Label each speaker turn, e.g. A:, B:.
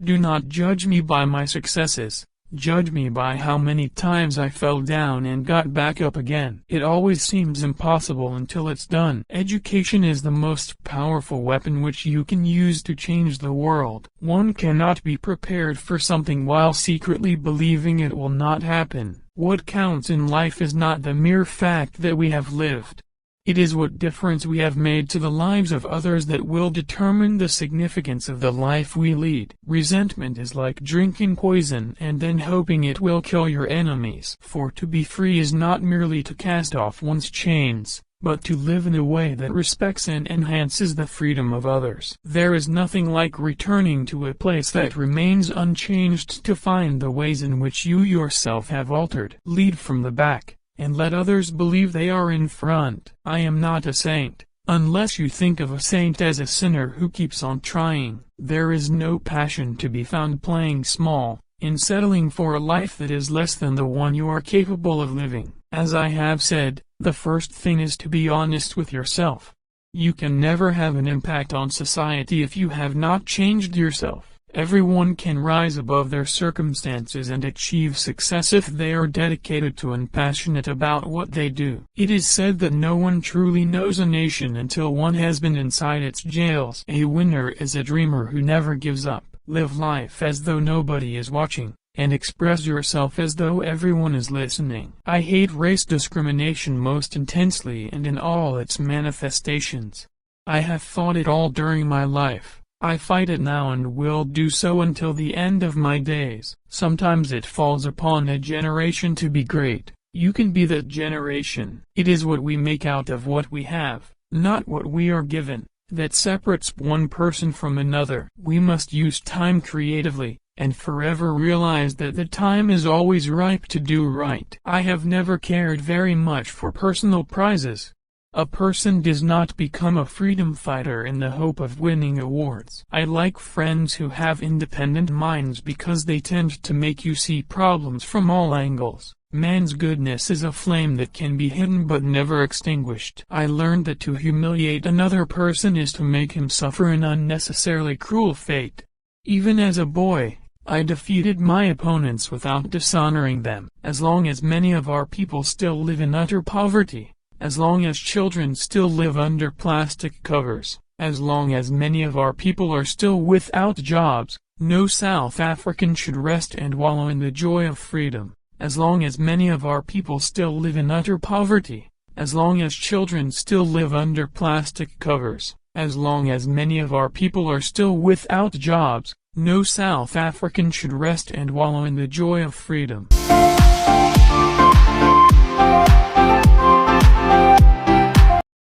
A: Do not judge me by my successes. Judge me by how many times I fell down and got back up again. It always seems impossible until it's done. Education is the most powerful weapon which you can use to change the world. One cannot be prepared for something while secretly believing it will not happen. What counts in life is not the mere fact that we have lived. It is what difference we have made to the lives of others that will determine the significance of the life we lead. Resentment is like drinking poison and then hoping it will kill your enemies. For to be free is not merely to cast off one's chains, but to live in a way that respects and enhances the freedom of others. There is nothing like returning to a place that remains unchanged to find the ways in which you yourself have altered. Lead from the back, and let others believe they are in front. I am not a saint, unless you think of a saint as a sinner who keeps on trying. There is no passion to be found playing small, in settling for a life that is less than the one you are capable of living. As I have said, the first thing is to be honest with yourself. You can never have an impact on society if you have not changed yourself. Everyone can rise above their circumstances and achieve success if they are dedicated to and passionate about what they do. It is said that no one truly knows a nation until one has been inside its jails. A winner is a dreamer who never gives up. Live life as though nobody is watching, and express yourself as though everyone is listening. I hate race discrimination most intensely and in all its manifestations. I have fought it all during my life. I fight it now and will do so until the end of my days. Sometimes it falls upon a generation to be great. You can be that generation. It is what we make out of what we have, not what we are given, that separates one person from another. We must use time creatively, and forever realize that the time is always ripe to do right. I have never cared very much for personal prizes. A person does not become a freedom fighter in the hope of winning awards. I like friends who have independent minds because they tend to make you see problems from all angles. Man's goodness is a flame that can be hidden but never extinguished. I learned that to humiliate another person is to make him suffer an unnecessarily cruel fate. Even as a boy, I defeated my opponents without dishonoring them. As long as many of our people still live in utter poverty, as long as children still live under plastic covers, as long as many of our people are still without jobs, no South African should rest and wallow in the joy of freedom. As long as many of our people still live in utter poverty, as long as children still live under plastic covers, as long as many of our people are still without jobs, no South African should rest and wallow in the joy of freedom.